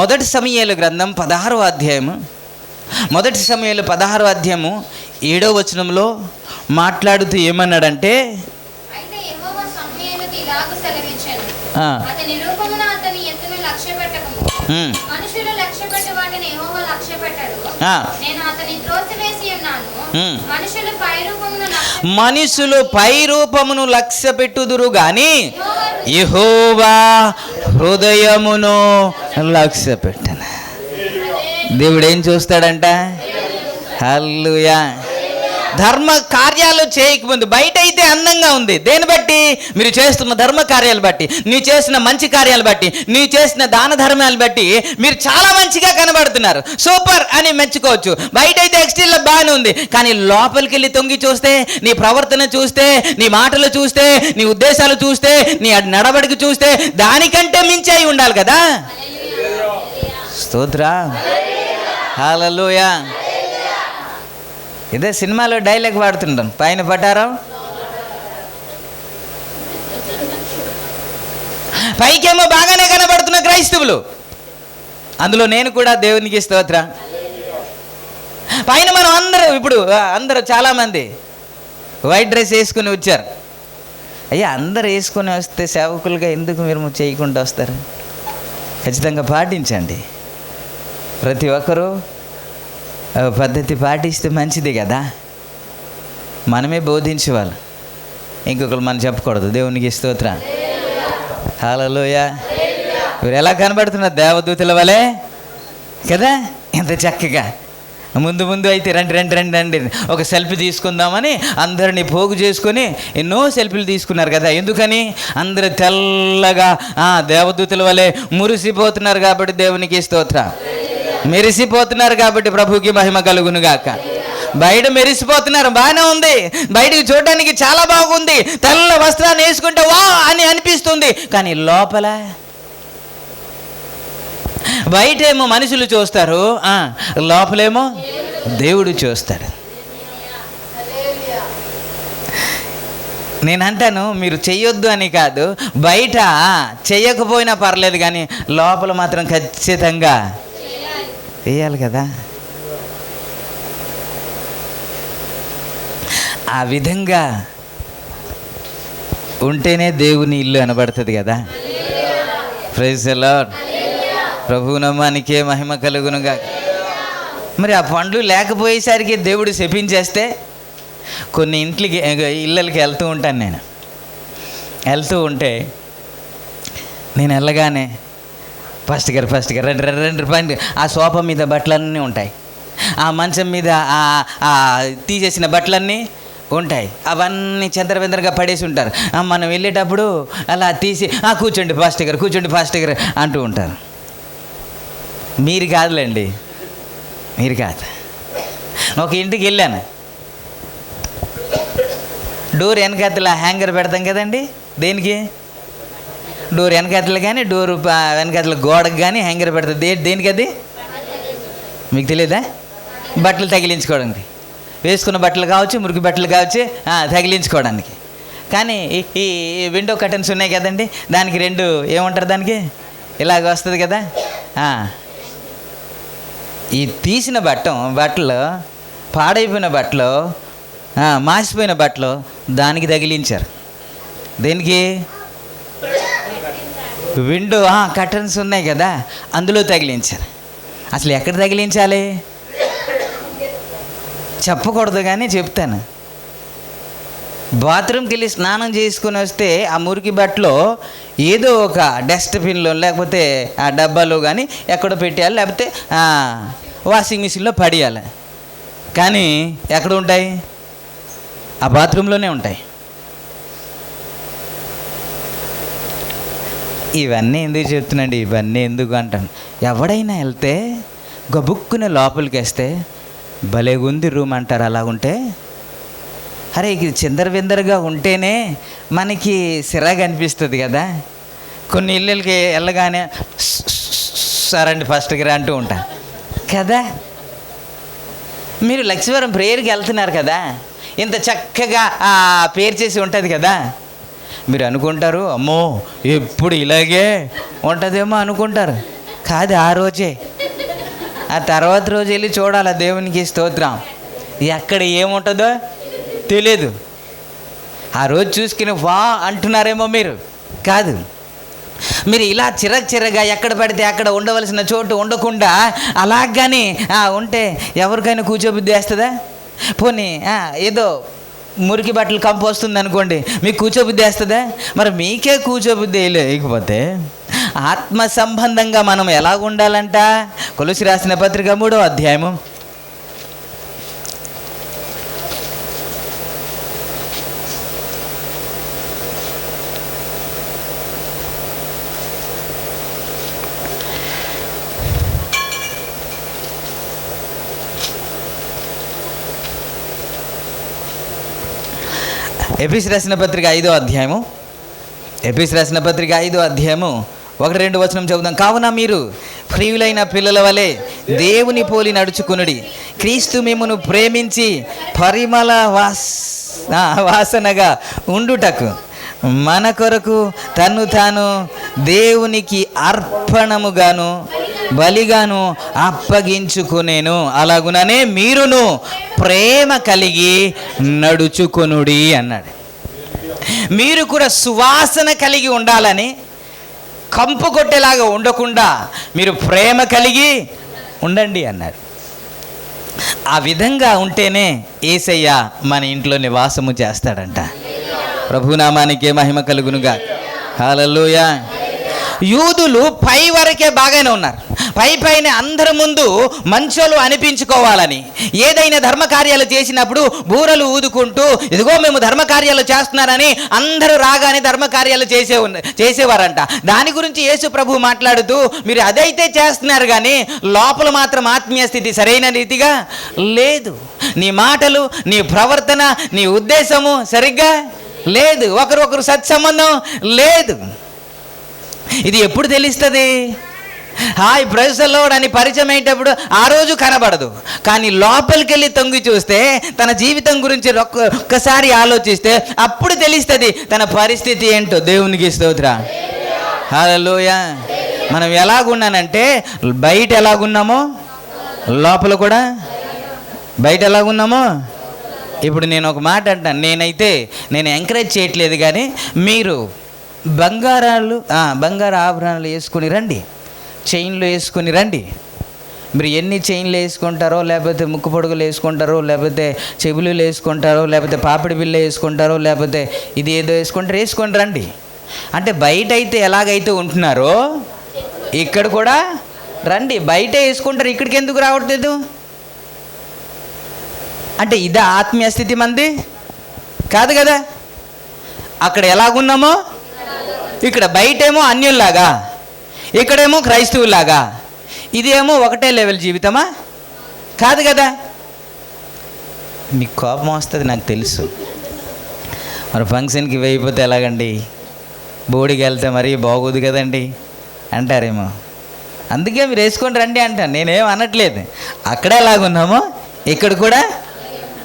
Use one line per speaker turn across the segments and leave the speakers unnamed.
మొదటి సమూయేలు గ్రంథం 16వ అధ్యాయము, మొదటి సమూయేలు 16వ అధ్యాయము 7వ వచనంలో మాట్లాడుతూ ఏమన్నాడంటే,
అయితే యెహోవా సమూయేలుకు ఇలాగు సెలవిచ్చెను,
ఆ,
అతని రూపమున అతని ఎత్తును లక్ష్యపెట్టకము. మనుషులు లక్ష్యపెట్టు వాటిని యెహోవా లక్ష్యపెట్టడు. నేను అతని త్రోసివేసి ఉన్నాను. మనుషులు
పై రూపమును లక్ష్య పెట్టుదురు గాని యెహోవా హృదయమును లక్ష్య పెట్టను. దేవుడు ఏం చూస్తాడంట? హల్లెలూయా. ధర్మ కార్యాలు చేయకముందు బయట అయితే అందంగా ఉంది. దేని బట్టి? మీరు చేస్తున్న ధర్మ కార్యాలు బట్టి, నీ చేసిన మంచి కార్యాలు బట్టి, నీ చేసిన దాన ధర్మాలు బట్టి మీరు చాలా మంచిగా కనబడుతున్నారు, సూపర్ అని మెచ్చుకోవచ్చు. బయట అయితే ఎక్స్టీరియర్లో బాగానే ఉంది, కానీ లోపలికి వెళ్ళి తొంగి చూస్తే, నీ ప్రవర్తన చూస్తే, నీ మాటలు చూస్తే, నీ ఉద్దేశాలు చూస్తే, నీ నడవడికి చూస్తే దానికంటే మించి అయి ఉండాలి కదా. స్తోత్ర, హల్లెలూయా. ఇదే సినిమాలో డైలాగ్ వాడుతుంటాను, పైన పటారం పైకేమో బాగానే కనబడుతున్న క్రైస్తవులు, అందులో నేను కూడా దేవునికి స్తోత్ర. పైన మనం అందరూ చాలామంది వైట్ డ్రెస్ వేసుకుని వచ్చారు. అయ్యా, అందరు వేసుకొని వస్తే సేవకులుగా ఎందుకు మీరు చేయకుండా వస్తారు? ఖచ్చితంగా పాటించండి. ప్రతి ఒక్కరూ పద్ధతి పాటిస్తే మంచిది కదా. మనమే బోధించేవాళ్ళు, ఇంకొకరు మనం చెప్పకూడదు. దేవునికి స్తోత్రం, హల్లెలూయా. మీరు ఎలా కనబడుతున్నారు? దేవదూతల వలె కదా, ఎంత చక్కగా. ముందు అయితే రండి ఒక సెల్ఫీ తీసుకుందామని అందరినీ పోగు చేసుకొని ఎన్నో సెల్ఫీలు తీసుకున్నారు కదా. ఎందుకని? అందరూ తెల్లగా దేవదూతల వలె మురిసిపోతున్నారు కాబట్టి దేవునికి స్తోత్రం. మెరిసిపోతున్నారు కాబట్టి ప్రభుకి మహిమ కలుగును గాక. బయట మెరిసిపోతున్నారు, బాగానే ఉంది, బయటికి చూడడానికి చాలా బాగుంది, తెల్ల వస్త్రాన్ని వేసుకుంటే వా అని అనిపిస్తుంది, కానీ లోపల బయటేమో మనుషులు చూస్తారు, లోపలేమో దేవుడు చూస్తాడు. నేను అంటాను, మీరు చెయ్యొద్దు అని కాదు, బయట చెయ్యకపోయినా పర్లేదు, కానీ లోపల మాత్రం ఖచ్చితంగా వేయాలి కదా. ఆ విధంగా ఉంటేనే దేవుని ఇల్లు అనబడుతుంది కదా. Praise the Lord. ప్రభువు నామానికే మహిమ కలుగునుగా. మరి ఆ పండ్లు లేకపోయేసరికి దేవుడు శపించేస్తే, కొన్ని ఇళ్ళకి వెళ్తూ ఉంటాను. నేను వెళ్తూ ఉంటే నేను వెళ్ళగానే ఫస్ట్ గారు రెండు పండు, ఆ సోఫా మీద బట్టలన్నీ ఉంటాయి, ఆ మంచం మీద తీసేసిన బట్టలన్నీ ఉంటాయి, అవన్నీ చెందరవెందరగా పడేసి ఉంటారు. మనం వెళ్ళేటప్పుడు అలా తీసి కూర్చోండి ఫాస్ట్ గారు అంటూ ఉంటారు. మీరు కాదులేండి, మీరు కాదు. ఒక ఇంటికి వెళ్ళాను, డోర్ వెనకాతల హ్యాంగర్ పెడతాం కదండి. దేనికి? డోర్ వెనకాతలు కానీ, డోర్ వెనకాతల గోడకు కానీ హ్యాంగర్ పెడుతుంది. దేనికి అది? మీకు తెలియదా? బట్టలు తగిలించుకోవడానికి, వేసుకున్న బట్టలు కావచ్చు, మురికి బట్టలు కావచ్చు, తగిలించుకోవడానికి. కానీ ఈ విండో కర్టన్స్ ఉన్నాయి కదండి, దానికి రెండు ఏమంటారు, దానికి ఇలాగ వస్తుంది కదా. ఈ తీసిన బట్టలు, పాడైపోయిన బట్టలు, మాసిపోయిన బట్టలు దానికి తగిలించారు. దేనికి? విండో కర్టన్స్ ఉన్నాయి కదా, అందులో తగిలించారు. అసలు ఎక్కడ తగిలించాలి చెప్పకూడదు, కానీ చెప్తాను. బాత్రూమ్కి వెళ్ళి స్నానం చేసుకుని వస్తే ఆ మురికి బట్టలో ఏదో ఒక డస్ట్బిన్లో లేకపోతే ఆ డబ్బాలో కానీ ఎక్కడో పెట్టేయాలి, లేకపోతే వాషింగ్ మిషన్లో పడేయాలి. కానీ ఎక్కడ ఉంటాయి? ఆ బాత్రూంలోనే ఉంటాయి. ఇవన్నీ ఎందుకు చెప్తున్నాండి, ఇవన్నీ ఎందుకు అంటాను. ఎవడైనా వెళ్తే గబుక్కున లోపలికి వేస్తే భలేగుంది రూమ్ అంటారు. అలా ఉంటే అరే ఇది చిందరవిందరగా ఉంటేనే మనకి సిరాగా అనిపిస్తుంది కదా. కొన్ని ఇళ్ళకి వెళ్ళగానే సరండి ఫస్ట్ గిరా అంటూ ఉంటా కదా. మీరు లక్ష్మీవారం ప్రేయర్కి వెళ్తున్నారు కదా, ఇంత చక్కగా పేరు చేసి ఉంటుంది కదా. మీరు అనుకుంటారు, అమ్మో ఎప్పుడు ఇలాగే ఉంటుందేమో అనుకుంటారు. కాదు, ఆ రోజే. ఆ తర్వాత రోజు వెళ్ళి చూడాలి, దేవునికి స్తోత్రం. ఎక్కడ ఏముంటుందో తెలియదు. ఆ రోజు చూసుకుని వా అంటున్నారేమో మీరు. కాదు, మీరు ఇలా చిరగా ఎక్కడ పడితే అక్కడ ఉండవలసిన చోటు ఉండకుండా అలాగని ఉంటే ఎవరికైనా కూర్చోబుద్ధి వేస్తుందా? పోనీ ఏదో మురికి బట్టలు కంపు వస్తుంది అనుకోండి, మీకు కూర్చోబుద్ధి వేస్తుందా? మరి మీకే కూర్చోబుద్ధి వేయలేకపోతే ఆత్మ సంబంధంగా మనం ఎలా ఉండాలంట? కొలొస్సీ రాసిన పత్రిక 3వ అధ్యాయము ఎఫెసీయులకు రాసిన పత్రిక 5వ అధ్యాయము 1-2 వచనం చదువుదాం. కావున మీరు ప్రియులైన పిల్లల వలె దేవుని పోలి నడుచుకునుడి. క్రీస్తు మిమ్మును ప్రేమించి పరిమళ వాసనగా ఉండుటకు మన కొరకు తన్ను తాను దేవునికి అర్పణముగాను బలిగాను అప్పగించుకునేను. అలాగుననే మీరును ప్రేమ కలిగి నడుచుకొనుడి అన్నాడు. మీరు కూడా సువాసన కలిగి ఉండాలని, కంపు కొట్టేలాగా ఉండకుండా మీరు ప్రేమ కలిగి ఉండండి అన్నాడు. ఆ విధంగా ఉంటేనే యేసయ్య మన ఇంట్లో నివాసము చేస్తాడంట. ప్రభునామానికే మహిమ కలుగునుగా. హల్లెలూయా. యూదులు పై వరకే బాగానే ఉన్నారు. పైన అందరి ముందు మంచోళ్ళు అనిపించుకోవాలని, ఏదైనా ధర్మకార్యాలు చేసినప్పుడు బూరలు ఊదుకుంటూ ఇదిగో మేము ధర్మకార్యాలు చేస్తున్నారని అందరూ రాగానే ధర్మకార్యాలు చేసేవారంట. దాని గురించి యేసు ప్రభు మాట్లాడుతూ, మీరు అదైతే చేస్తున్నారు కానీ లోపల మాత్రం ఆత్మీయ స్థితి సరైన రీతిగా లేదు. నీ మాటలు, నీ ప్రవర్తన, నీ ఉద్దేశము సరిగ్గా లేదు. ఒకరొకరు సత్సంబంధం లేదు. ఇది ఎప్పుడు తెలుస్తుంది? హాయ్ ప్రైజ్ ది లార్డ్ అని పరిచయం అయ్యేటప్పుడు ఆ రోజు కనబడదు. కానీ లోపలికి వెళ్ళి తొంగి చూస్తే, తన జీవితం గురించి ఒక్కసారి ఆలోచిస్తే అప్పుడు తెలుస్తుంది తన పరిస్థితి ఏంటో. దేవునికి స్తోత్రం. హల్లెలూయా. మనం ఎలాగున్నానంటే బయట ఎలాగున్నామో లోపల కూడా, బయట ఎలాగున్నామో. ఇప్పుడు నేను ఒక మాట అంటాను, నేను ఎంకరేజ్ చేయట్లేదు, కానీ మీరు బంగారు ఆభరణాలు వేసుకుని రండి, చైన్లు వేసుకుని రండి. మీరు ఎన్ని చైన్లు వేసుకుంటారో, లేకపోతే ముక్కు పొడుగులు వేసుకుంటారో, లేకపోతే చెవులు వేసుకుంటారో, లేకపోతే పాపిడి బిళ్ళ వేసుకుంటారో, లేకపోతే ఇది ఏదో వేసుకొని రండి. అంటే బయట అయితే ఎలాగైతే ఉంటున్నారో ఇక్కడ కూడా రండి. బయట వేసుకుంటారు, ఇక్కడికి ఎందుకు రావట్లేదు? అంటే ఇదే ఆత్మీయ స్థితి మంది కాదు కదా. అక్కడ ఎలాగున్నామో ఇక్కడ బయటేమో అన్యుల్లాగా, ఇక్కడేమో క్రైస్తవులాగా. ఇదేమో ఒకటే లెవెల్ జీవితమా? కాదు కదా. మీకు కోపం వస్తుంది నాకు తెలుసు. మరి ఫంక్షన్కి వేయిపోతే ఎలాగండి, బోడికి వెళ్తే మరీ బాగోదు కదండి అంటారేమో. అందుకే మీరు వేసుకొని రండి అంటాను, నేనేం అనట్లేదు. అక్కడ ఎలాగున్నామో ఇక్కడ కూడా.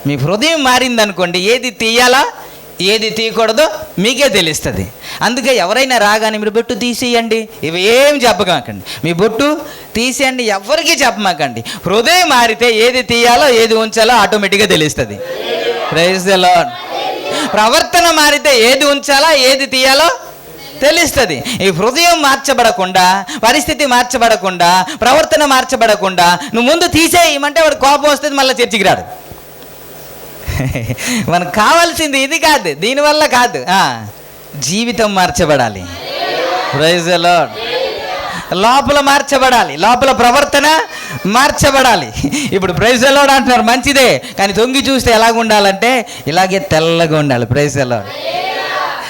మీ హృదయం మారిందనుకోండి, ఏది తీయాలా ఏది తీయకూడదో మీకే తెలుస్తుంది. అందుకే ఎవరైనా రాగానే మీరు బొట్టు తీసేయండి, ఇవి ఏం చెప్పమాకండి. మీ బొట్టు తీసేయండి, ఎవరికి చెప్పమాకండి. హృదయం మారితే ఏది తీయాలో ఏది ఉంచాలో ఆటోమేటిక్గా తెలుస్తుంది. Praise the Lord. ప్రవర్తన మారితే ఏది ఉంచాలో ఏది తీయాలో తెలుస్తుంది. ఈ హృదయం మార్చబడకుండా, పరిస్థితి మార్చబడకుండా, ప్రవర్తన మార్చబడకుండా నువ్వు ముందు తీసేయమంటే వాడు కోపం వస్తుంది, మళ్ళీ చర్చికి రాడు. మనకు కావాల్సింది ఇది కాదు, దీనివల్ల కాదు. జీవితం మార్చబడాలి. Praise the lord. లోపల మార్చబడాలి, లోపల ప్రవర్తన మార్చబడాలి. ఇప్పుడు ప్రైజ్ ది లార్డ్ అంటున్నారు, మంచిదే. కానీ తొంగి చూస్తే ఎలాగ ఉండాలంటే ఇలాగే తెల్లగా ఉండాలి. Praise the Lord.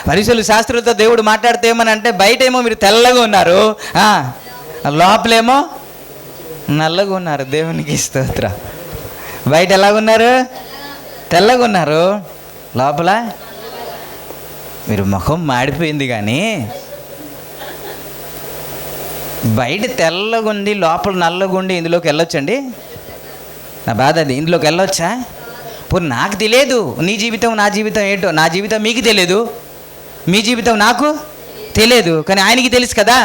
పరిశుద్ధులు శాస్త్రులతో దేవుడు మాట్లాడితే ఏమనంటే, బయటేమో మీరు తెల్లగా ఉన్నారు, లోపలేమో నల్లగా ఉన్నారు. దేవునికి స్తోత్రం. బయట ఎలాగున్నారు? తెల్లగా ఉన్నారు, లోపల మీరు ముఖం మాడిపోయింది. కానీ బయట తెల్లగుండి లోపల నల్లగుండి ఇందులోకి వెళ్ళొచ్చండి? నా బాధ అది. ఇందులోకి వెళ్ళొచ్చా? ఇప్పుడు నాకు తెలియదు నీ జీవితం నా జీవితం ఏంటో. నా జీవితం మీకు తెలియదు, మీ జీవితం నాకు తెలియదు, కానీ ఆయనకి తెలుసు కదా.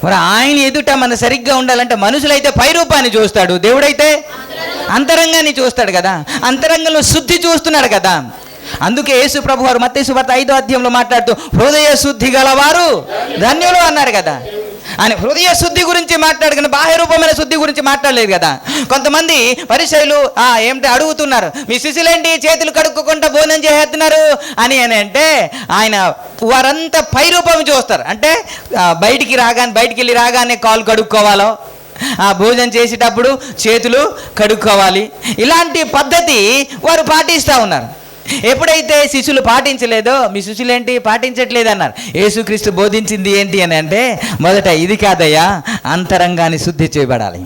మరి ఆయన ఎదుట మన సరిగ్గా ఉండాలంటే మనుషులైతే పై రూపాన్ని చూస్తాడు, దేవుడైతే అంతరంగాన్ని చూస్తాడు కదా. అంతరంగంలో శుద్ధి చూస్తున్నాడు కదా. అందుకే యేసు ప్రభు వారు మత్తయి సువార్త 5వ అధ్యాయంలో మాట్లాడుతూ హృదయ శుద్ధి గలవారు ధన్యులు అన్నారు కదా. ఆయన హృదయ శుద్ధి గురించి మాట్లాడుకుని బాహ్య రూపమైన శుద్ధి గురించి మాట్లాడలేదు కదా. కొంతమంది పరిచయులు ఏమిటి అడుగుతున్నారు, మీ శిష్యులేంటి చేతులు కడుక్కోకుండా భోజనం చేసేస్తున్నారు అని అంటే ఆయన వారంతా పై రూపం చూస్తారు. అంటే బయటికి వెళ్ళి రాగానే కాలు కడుక్కోవాలో, భోజనం చేసేటప్పుడు చేతులు కడుక్కోవాలి, ఇలాంటి పద్ధతి వారు పాటిస్తూ ఉన్నారు. ఎప్పుడైతే శిష్యులు పాటించలేదో, మీ శిష్యులేంటి పాటించట్లేదు అన్నారు. యేసుక్రీస్తు బోధించింది ఏంటి అని అంటే మొదట ఇది కాదయ్యా, అంతరంగాన్ని శుద్ధి చేయబడాలి.